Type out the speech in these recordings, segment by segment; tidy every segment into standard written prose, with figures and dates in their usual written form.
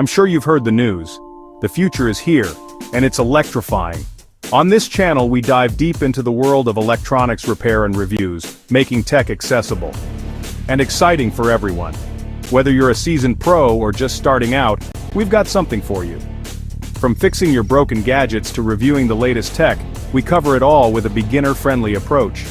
I'm sure you've heard the news. The future is here, and it's electrifying. On this channel we dive deep into the world of electronics repair and reviews, making tech accessible and exciting for everyone. Whether you're a seasoned pro or just starting out, we've got something for you. From fixing your broken gadgets to reviewing the latest tech, we cover it all with a beginner-friendly approach.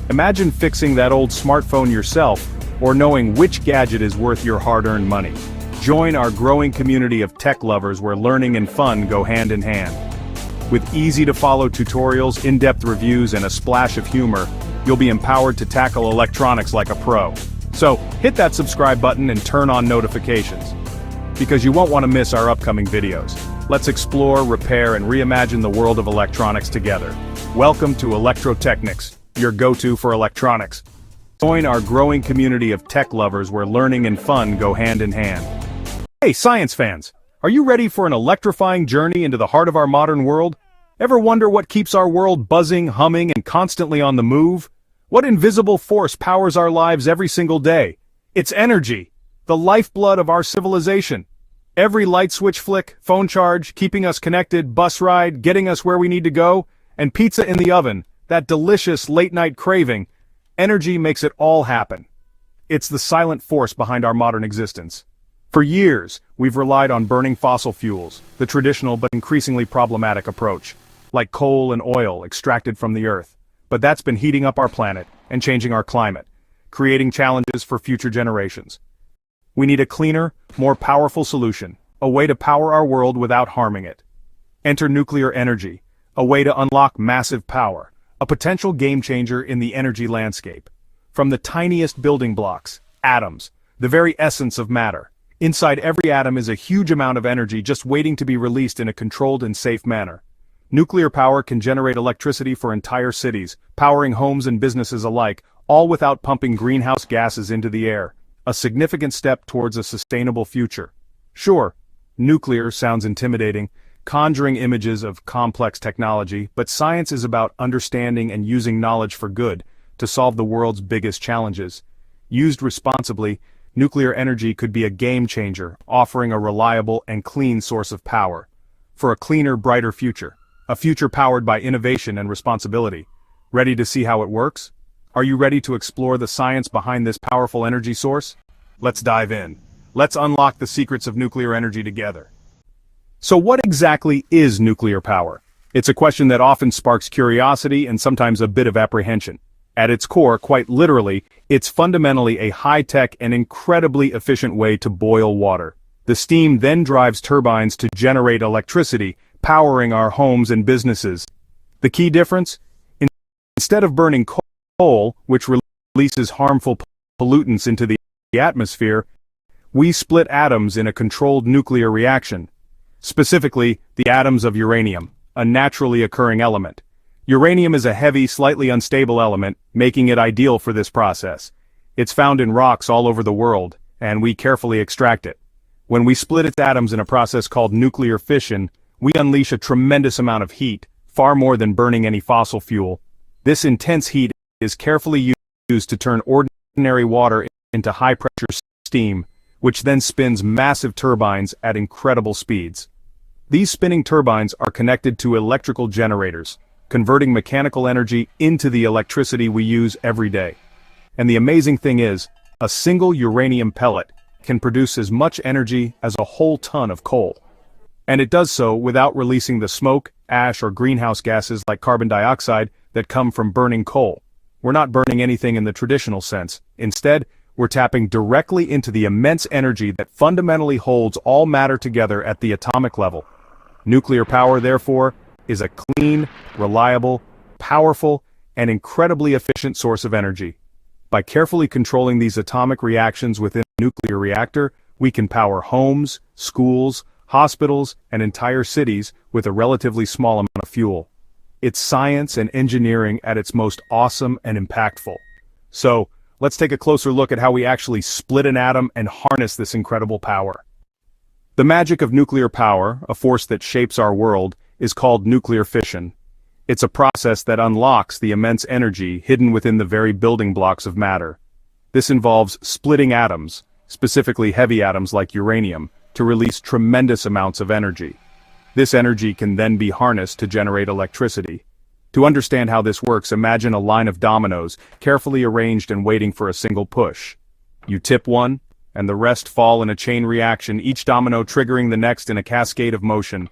Imagine fixing that old smartphone yourself, or knowing which gadget is worth your hard-earned money. Join our growing community of tech lovers where learning and fun go hand in hand. With easy-to-follow tutorials, in-depth reviews, and a splash of humor, you'll be empowered to tackle electronics like a pro. So, hit that subscribe button and turn on notifications, because you won't want to miss our upcoming videos. Let's explore, repair, and reimagine the world of electronics together. Welcome to Electrotechnics, your go-to for electronics. Join our growing community of tech lovers where learning and fun go hand in hand. Hey, science fans! Are you ready for an electrifying journey into the heart of our modern world? Ever wonder what keeps our world buzzing, humming, and constantly on the move? What invisible force powers our lives every single day? It's energy, the lifeblood of our civilization. Every light switch flick, phone charge, keeping us connected, bus ride, getting us where we need to go, and pizza in the oven, that delicious late-night craving, energy makes it all happen. It's the silent force behind our modern existence. For years, we've relied on burning fossil fuels, the traditional but increasingly problematic approach, like coal and oil extracted from the earth. But that's been heating up our planet and changing our climate, creating challenges for future generations. We need a cleaner, more powerful solution, a way to power our world without harming it. Enter nuclear energy, a way to unlock massive power, a potential game-changer in the energy landscape. From the tiniest building blocks, atoms, the very essence of matter. Inside every atom is a huge amount of energy just waiting to be released in a controlled and safe manner. Nuclear power can generate electricity for entire cities, powering homes and businesses alike, all without pumping greenhouse gases into the air. A significant step towards a sustainable future. Sure, nuclear sounds intimidating, conjuring images of complex technology, but science is about understanding and using knowledge for good to solve the world's biggest challenges. Used responsibly, nuclear energy could be a game-changer, offering a reliable and clean source of power. For a cleaner, brighter future. A future powered by innovation and responsibility. Ready to see how it works? Are you ready to explore the science behind this powerful energy source? Let's dive in. Let's unlock the secrets of nuclear energy together. So what exactly is nuclear power? It's a question that often sparks curiosity and sometimes a bit of apprehension. At its core, quite literally, it's fundamentally a high-tech and incredibly efficient way to boil water. The steam then drives turbines to generate electricity, powering our homes and businesses. The key difference? Instead of burning coal, which releases harmful pollutants into the atmosphere, we split atoms in a controlled nuclear reaction. Specifically, the atoms of uranium, a naturally occurring element. Uranium is a heavy, slightly unstable element, making it ideal for this process. It's found in rocks all over the world, and we carefully extract it. When we split its atoms in a process called nuclear fission, we unleash a tremendous amount of heat, far more than burning any fossil fuel. This intense heat is carefully used to turn ordinary water into high-pressure steam, which then spins massive turbines at incredible speeds. These spinning turbines are connected to electrical generators, converting mechanical energy into the electricity we use every day. And the amazing thing is, a single uranium pellet can produce as much energy as a whole ton of coal. And it does so without releasing the smoke, ash, or greenhouse gases like carbon dioxide that come from burning coal. We're not burning anything in the traditional sense. Instead, we're tapping directly into the immense energy that fundamentally holds all matter together at the atomic level. Nuclear power, therefore, is a clean, reliable, powerful, and incredibly efficient source of energy. By carefully controlling these atomic reactions within a nuclear reactor, we can power homes, schools, hospitals, and entire cities with a relatively small amount of fuel. It's science and engineering at its most awesome and impactful. So, let's take a closer look at how we actually split an atom and harness this incredible power. The magic of nuclear power, a force that shapes our world, is called nuclear fission. It's a process that unlocks the immense energy hidden within the very building blocks of matter. This involves splitting atoms, specifically heavy atoms like uranium, to release tremendous amounts of energy. This energy can then be harnessed to generate electricity. To understand how this works, imagine a line of dominoes, carefully arranged and waiting for a single push. You tip one, and the rest fall in a chain reaction, each domino triggering the next in a cascade of motion.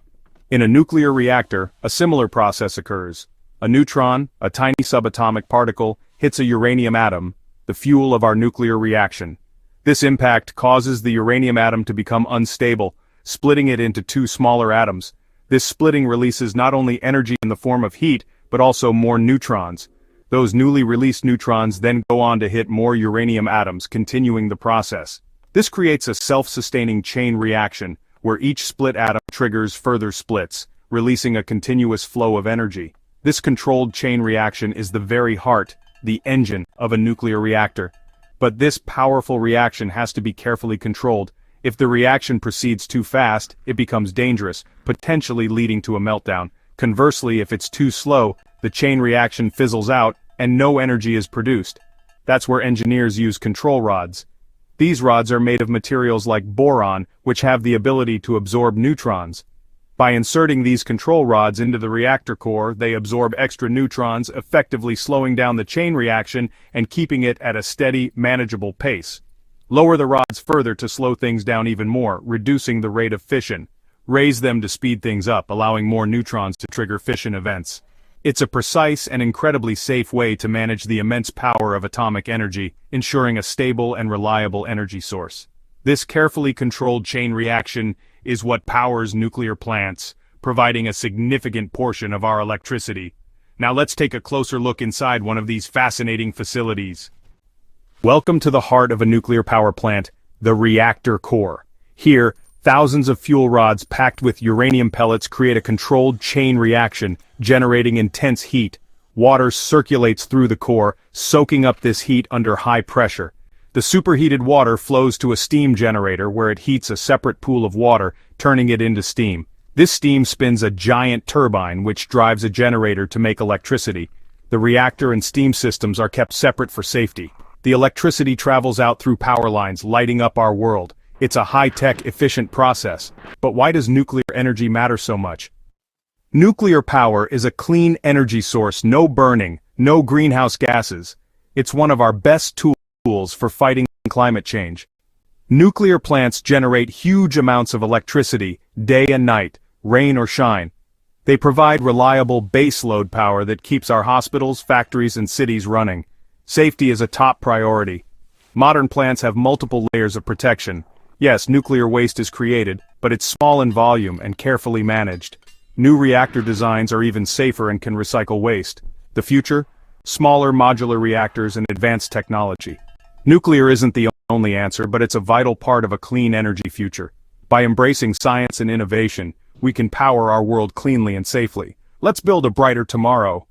In a nuclear reactor, a similar process occurs. A neutron, a tiny subatomic particle, hits a uranium atom, the fuel of our nuclear reaction. This impact causes the uranium atom to become unstable, splitting it into two smaller atoms. This splitting releases not only energy in the form of heat, but also more neutrons. Those newly released neutrons then go on to hit more uranium atoms, continuing the process. This creates a self-sustaining chain reaction, where each split atom triggers further splits, releasing a continuous flow of energy. This controlled chain reaction is the very heart, the engine, of a nuclear reactor. But this powerful reaction has to be carefully controlled. If the reaction proceeds too fast, it becomes dangerous, potentially leading to a meltdown. Conversely, if it's too slow, the chain reaction fizzles out, and no energy is produced. That's where engineers use control rods. These rods are made of materials like boron, which have the ability to absorb neutrons. By inserting these control rods into the reactor core, they absorb extra neutrons, effectively slowing down the chain reaction and keeping it at a steady, manageable pace. Lower the rods further to slow things down even more, reducing the rate of fission. Raise them to speed things up, allowing more neutrons to trigger fission events. It's a precise and incredibly safe way to manage the immense power of atomic energy, ensuring a stable and reliable energy source. This carefully controlled chain reaction is what powers nuclear plants, providing a significant portion of our electricity. Now let's take a closer look inside one of these fascinating facilities. Welcome to the heart of a nuclear power plant, the reactor core. Here, thousands of fuel rods packed with uranium pellets create a controlled chain reaction, generating intense heat. Water circulates through the core, soaking up this heat under high pressure. The superheated water flows to a steam generator where it heats a separate pool of water, turning it into steam. This steam spins a giant turbine which drives a generator to make electricity. The reactor and steam systems are kept separate for safety. The electricity travels out through power lines, lighting up our world. It's a high-tech, efficient process. But why does nuclear energy matter so much? Nuclear power is a clean energy source, no burning, no greenhouse gases. It's one of our best tools for fighting climate change. Nuclear plants generate huge amounts of electricity, day and night, rain or shine. They provide reliable baseload power that keeps our hospitals, factories, and cities running. Safety is a top priority. Modern plants have multiple layers of protection. Yes, nuclear waste is created, but it's small in volume and carefully managed. New reactor designs are even safer and can recycle waste. The future? Smaller modular reactors and advanced technology. Nuclear isn't the only answer, but it's a vital part of a clean energy future. By embracing science and innovation, we can power our world cleanly and safely. Let's build a brighter tomorrow.